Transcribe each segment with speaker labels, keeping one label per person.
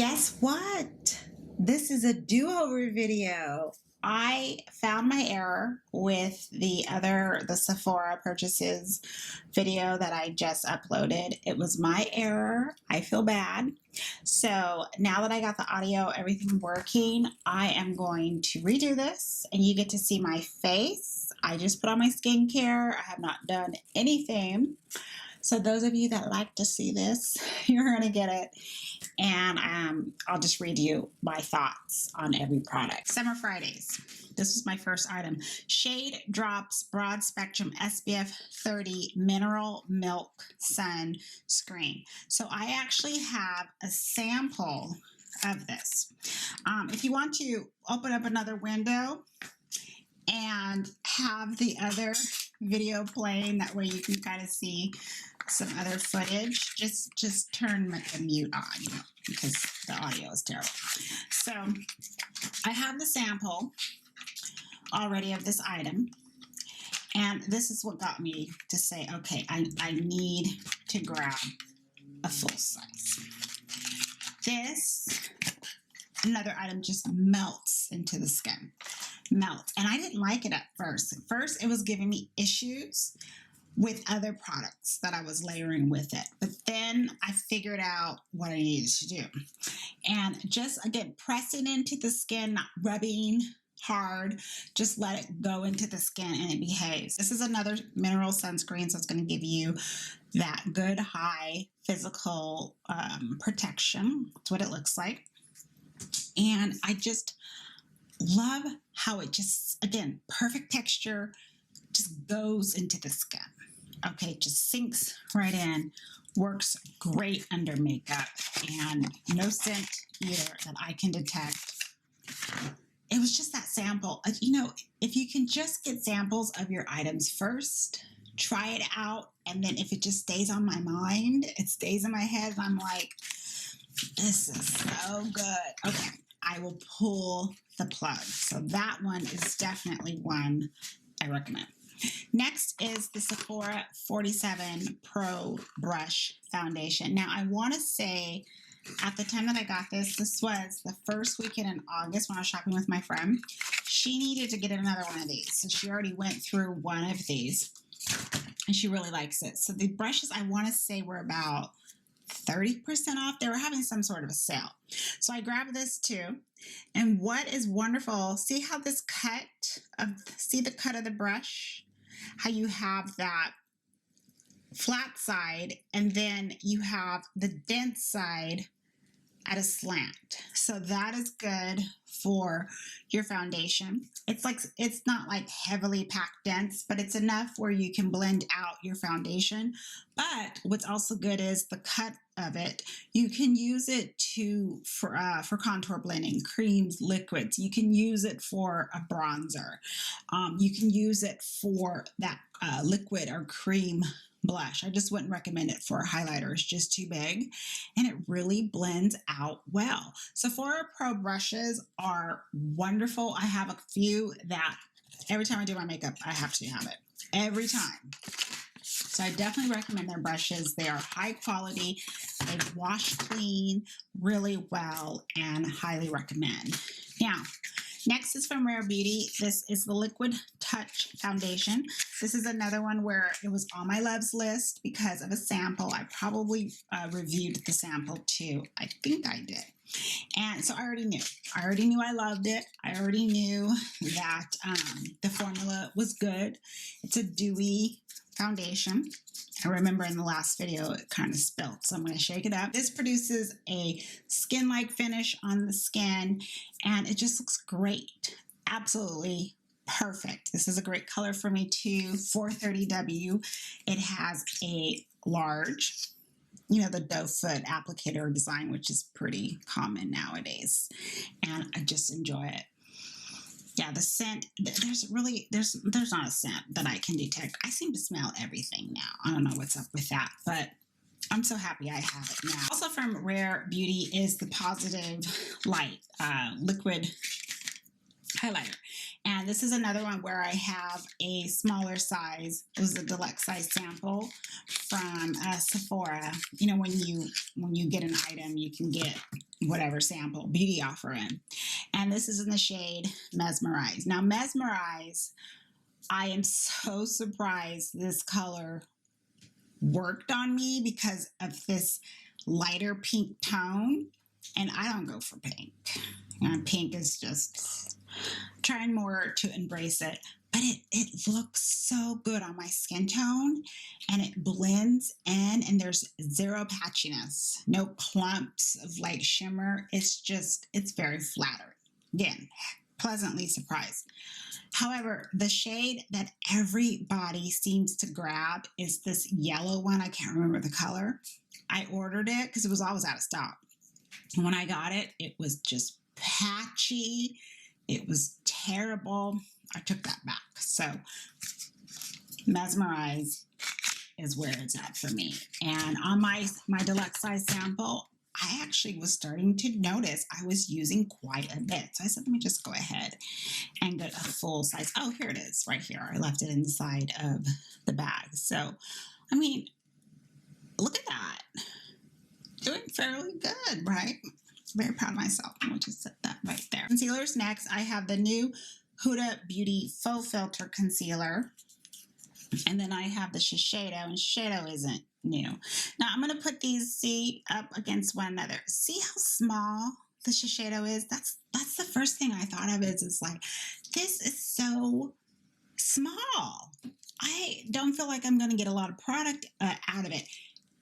Speaker 1: Guess what? This is a do-over video. I found my error with the Sephora purchases video that I just uploaded. It was my error. I feel bad. So now that I got the audio, everything working, I am going to redo this and you get to see my face. I just put on my skincare. I have not done anything. So those of you that like to see this, you're going to get it. And I'll just read you my thoughts on every product. Summer Fridays. This is my first item. ShadeDrops Broad Spectrum SPF 30 Mineral Milk Sun Screen. So I actually have a sample of this. If you want to open up another window and have the other video playing, that way you can kind of see some other footage, just turn the mute on because the audio is terrible. So I have the sample already of this item, and this is what got me to say, okay, I need to grab a full size. This, another item, just melts into the skin. Melts. And I didn't like it at first. At first, it was giving me issues with other products that I was layering with it. But then I figured out what I needed to do. And just, again, pressing into the skin, not rubbing hard, just let it go into the skin and it behaves. This is another mineral sunscreen, so it's going to give you that good high physical protection. That's what it looks like. And I just love how it just, again, perfect texture, just goes into the skin. Okay, just sinks right in, works great under makeup, and no scent either that I can detect. It was just that sample. You know, if you can just get samples of your items first, try it out, and then if it just stays on my mind, it stays in my head, and I'm like, this is so good. Okay, I will pull the plug. So that one is definitely one I recommend. Next is the Sephora 47 Pro Brush Foundation. Now, I want to say at the time that I got this, this was the first weekend in August when I was shopping with my friend. She needed to get another one of these. So she already went through one of these and she really likes it. So the brushes, I want to say, were about 30% off. They were having some sort of a sale. So I grabbed this too. And what is wonderful, see how this see the cut of the brush? How you have that flat side and then you have the dense side at a slant. So that is good for your foundation. It's not like heavily packed dense, but it's enough where you can blend out your foundation. But what's also good is the cut of it. You can use it for contour blending, creams, liquids. You can use it for a bronzer. You can use it for that liquid or cream blush. I just wouldn't recommend it for a highlighter. It's just too big and it really blends out well. Sephora Pro brushes are wonderful. I have a few that every time I do my makeup, I have to have it every time. So I definitely recommend their brushes. They are high quality. They wash clean really well and highly recommend. Now, next is from Rare Beauty. This is the Liquid Touch Foundation. This is another one where it was on my loves list because of a sample. I probably reviewed the sample too. I think I did. And so I already knew. I loved it. I already knew that the formula was good. It's a dewy foundation. I remember in the last video it kind of spilled, so I'm going to shake it up. This produces a skin-like finish on the skin, and it just looks great. Absolutely perfect. This is a great color for me too. 430W. It has a large, you know, the doe foot applicator design, which is pretty common nowadays, and I just enjoy it. Yeah, the scent, there's not a scent that I can detect. I seem to smell everything now. I don't know what's up with that, but I'm so happy I have it now. Also from Rare Beauty is the Positive Light Liquid Highlighter. And this is another one where I have a smaller size. It was a deluxe size sample from Sephora. You know, when you get an item, you can get whatever sample beauty offer in. And this is in the shade Mesmerize. Now, Mesmerize, I am so surprised this color worked on me because of this lighter pink tone. And I don't go for pink. Pink is just trying more to embrace it. But it looks so good on my skin tone, and it blends in, and there's zero patchiness, no clumps of like shimmer. It's very flattering. Again, pleasantly surprised. However, the shade that everybody seems to grab is this yellow one. I can't remember the color. I ordered it because it was always out of stock. And when I got it, it was just patchy. It was terrible. I took that back. So Mesmerize is where it's at for me. And on my deluxe size sample, I actually was starting to notice I was using quite a bit. So I said, let me just go ahead and get a full size. Oh, here it is right here. I left it inside of the bag. So, I mean, look at that. Doing fairly good, right? Very proud of myself. I'll just set that right there. Concealers next. I have the new Huda Beauty FauxFilter Concealer. And then I have the Shiseido, and Shiseido isn't new. Now I'm going to put these, up against one another. See how small the Shiseido is? That's the first thing I thought of is like, this is so small. I don't feel like I'm going to get a lot of product out of it.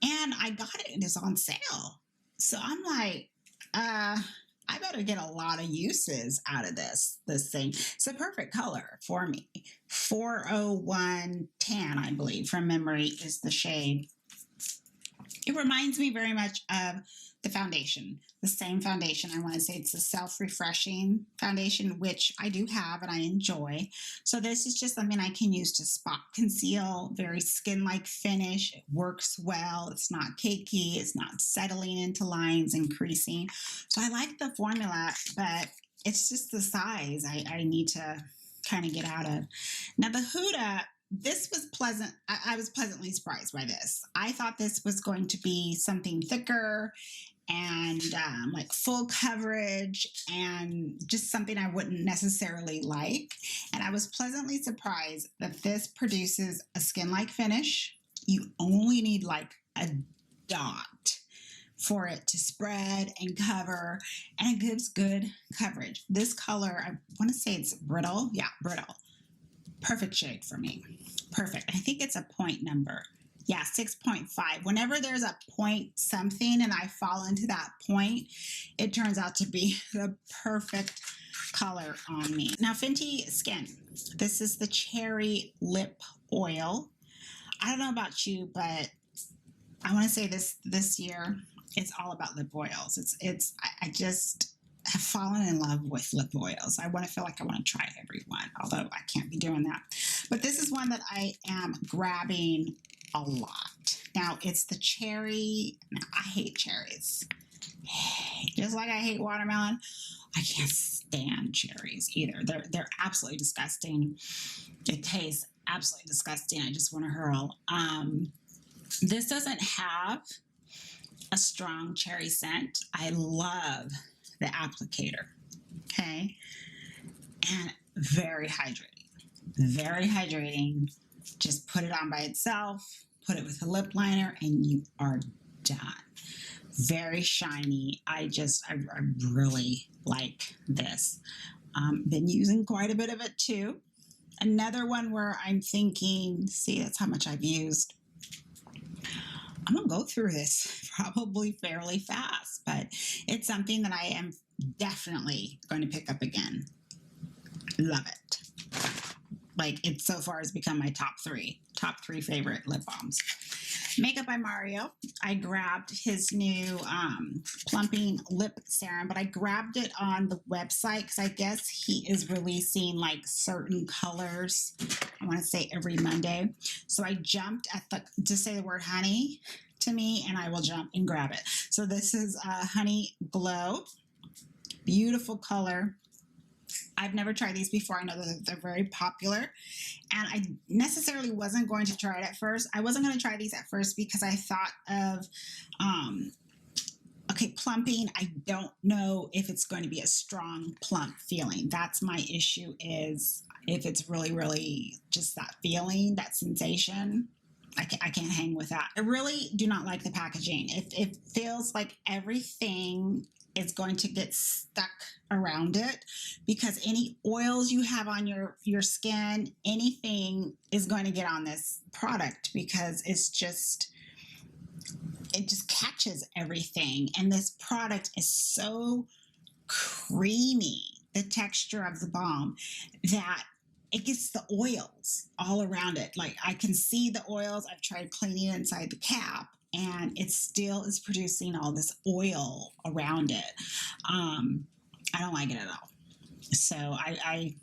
Speaker 1: And I got it and it's on sale. So I'm like, I better get a lot of uses out of this thing. It's a perfect color for me. 401 Tan, I believe, from memory is the shade. It reminds me very much of the foundation, the same foundation. I want to say it's a self-refreshing foundation, which I do have and I enjoy. So this is just something I can use to spot conceal, very skin-like finish. It works well. It's not cakey. It's not settling into lines and creasing. So I like the formula, but it's just the size I need to kind of get out of. Now the Huda, this was pleasant. I was pleasantly surprised by this. I thought this was going to be something thicker and like full coverage and just something I wouldn't necessarily like. And I was pleasantly surprised that this produces a skin-like finish. You only need like a dot for it to spread and cover, and it gives good coverage. This color, I want to say it's Brittle. Yeah, Brittle. Perfect shade for me. Perfect. I think it's a point number. Yeah, 6.5. Whenever there's a point something and I fall into that point, it turns out to be the perfect color on me. Now, Fenty Skin. This is the Cherry Lip Oil. I don't know about you, but I want to say this year, it's all about lip oils. I just have fallen in love with lip oils. I want to feel like I want to try every one, although I can't be doing that. But this is one that I am grabbing a lot. Now, it's the cherry. Now, I hate cherries. Just like I hate watermelon, I can't stand cherries either. They're absolutely disgusting. It tastes absolutely disgusting. I just want to hurl. This doesn't have a strong cherry scent. I love the applicator, okay? And very hydrating. Very hydrating. Just put it on by itself, put it with a lip liner, and you are done. Very shiny. I really like this. Been using quite a bit of it too. Another one where I'm thinking, see, that's how much I've used. I'm going to go through this probably fairly fast, but it's something that I am definitely going to pick up again. Love it. Like, it so far has become my top three favorite lip balms. Makeup by Mario. I grabbed his new Plumping Lip Serum, but I grabbed it on the website because I guess he is releasing like certain colors, I want to say every Monday. So I jumped at just say the word honey to me and I will jump and grab it. So this is Honey Glow. Beautiful color. I've never tried these before. I know that they're very popular, and I necessarily wasn't going to try it at first. I wasn't going to try these at first because I thought of, okay, plumping. I don't know if it's going to be a strong plump feeling. That's my issue, is if it's really, really just that feeling, that sensation. I can't hang with that. I really do not like the packaging. It feels like everything is going to get stuck around it, because any oils you have on your skin, anything is going to get on this product, because it just catches everything. And this product is so creamy, the texture of the balm, that it gets the oils all around it. Like, I can see the oils. I've tried cleaning inside the cap, and it still is producing all this oil around it. I don't like it at all. So I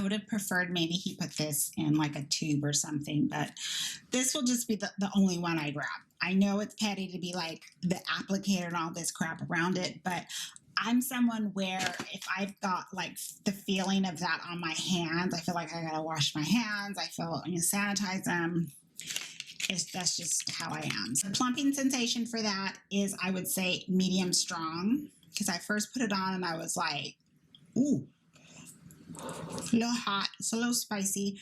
Speaker 1: would have preferred maybe he put this in like a tube or something, but this will just be the only one I grab. I know it's petty to be like the applicator and all this crap around it, but I'm someone where if I've got like the feeling of that on my hands, I feel like I gotta wash my hands. I feel sanitize them. That's just how I am. So the plumping sensation for that is, I would say, medium strong, because I first put it on and I was like, ooh, a little hot, it's a little spicy.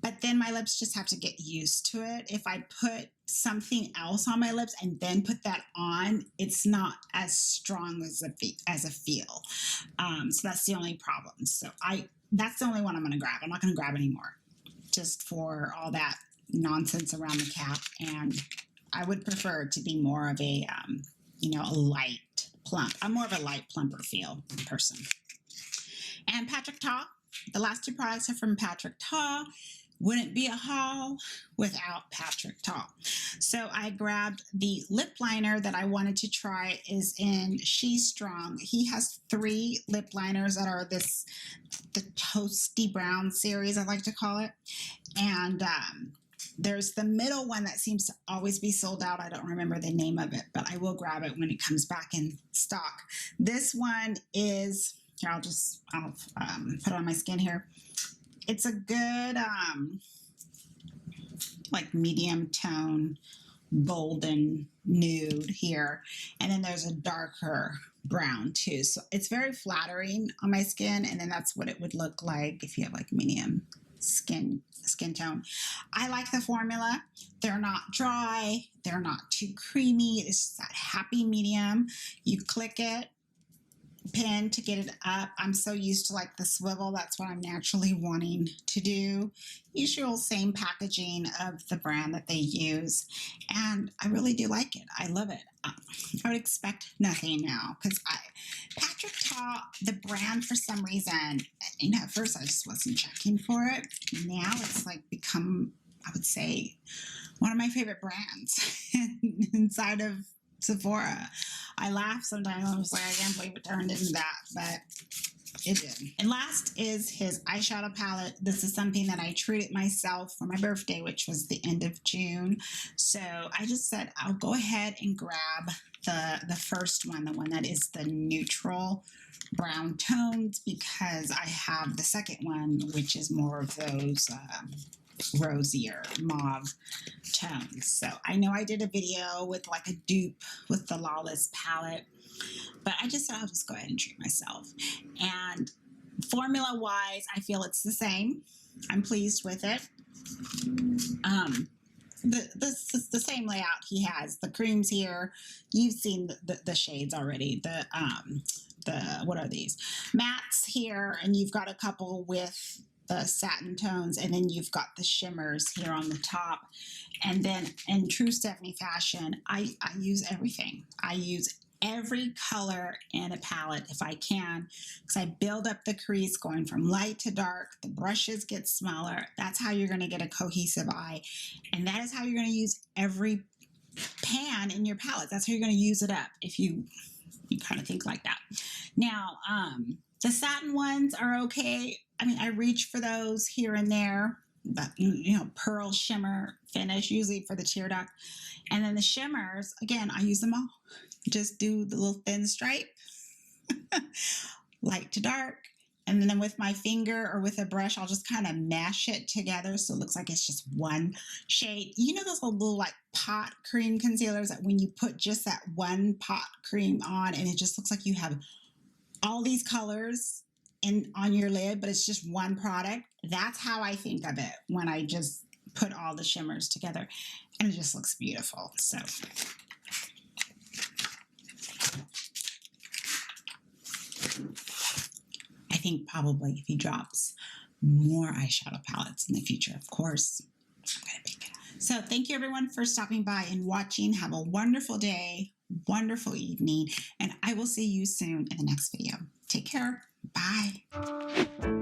Speaker 1: But then my lips just have to get used to it. If I put something else on my lips and then put that on, it's not as strong as a feel. So that's the only problem. So that's the only one I'm going to grab. I'm not going to grab any more, just for all that nonsense around the cap. And I would prefer to be more of a, a light plump. I'm more of a light plumper feel person. And Patrick Ta. The last two products are from Patrick Ta. Wouldn't be a haul without Patrick Ta. So I grabbed the lip liner that I wanted to try, is in She's Strong. He has 3 lip liners that are the toasty brown series, I like to call it. And there's the middle one that seems to always be sold out. I don't remember the name of it, but I will grab it when it comes back in stock. This one is, here, I'll put it on my skin here. It's a good, like medium tone, golden nude here. And then there's a darker brown too. So it's very flattering on my skin. And then that's what it would look like if you have like medium skin tone. I like the formula. They're not dry. They're not too creamy. It's just that happy medium. You click it, pin to get it up. I'm so used to like the swivel. That's what I'm naturally wanting to do. Usual same packaging of the brand that they use. And I really do like it. I love it. I would expect nothing now, because Patrick Ta, the brand, for some reason, at first I just wasn't checking for it. Now it's like become, I would say, one of my favorite brands inside of Sephora. I laugh sometimes. I was like, I can't believe it turned into that, but it did. And last is his eyeshadow palette. This is something that I treated myself for my birthday, which was the end of June. So I just said, I'll go ahead and grab the first one, the one that is the neutral brown tones, because I have the second one, which is more of those rosier mauve tones. So I know I did a video with like a dupe with the Lawless palette, but I just said I'll just go ahead and treat myself. And formula wise, I feel it's the same. I'm pleased with it. The same layout he has. The creams here, you've seen the shades already. What are these? Mattes here, and you've got a couple with the satin tones, and then you've got the shimmers here on the top. And then in true Stephanie fashion, I use everything. I use every color in a palette if I can, because I build up the crease going from light to dark. The brushes get smaller. That's how you're going to get a cohesive eye, and that is how you're going to use every pan in your palette. That's how you're going to use it up, if you kind of think like that. Now, the satin ones are okay. I mean, I reach for those here and there, but pearl shimmer finish, usually for the tear duct. And then the shimmers, again, I use them all. Just do the little thin stripe, light to dark, And then with my finger or with a brush, I'll just kind of mash it together so it looks like it's just one shade. You know those little like pot cream concealers that when you put just that one pot cream on and it just looks like you have all these colors on your lid, but it's just one product? That's how I think of it when I just put all the shimmers together, and it just looks beautiful. So I think probably if he drops more eyeshadow palettes in the future, of course, I'm going to pick it up. So thank you everyone for stopping by and watching. Have a wonderful day, wonderful evening, and I will see you soon in the next video. Take care. Bye.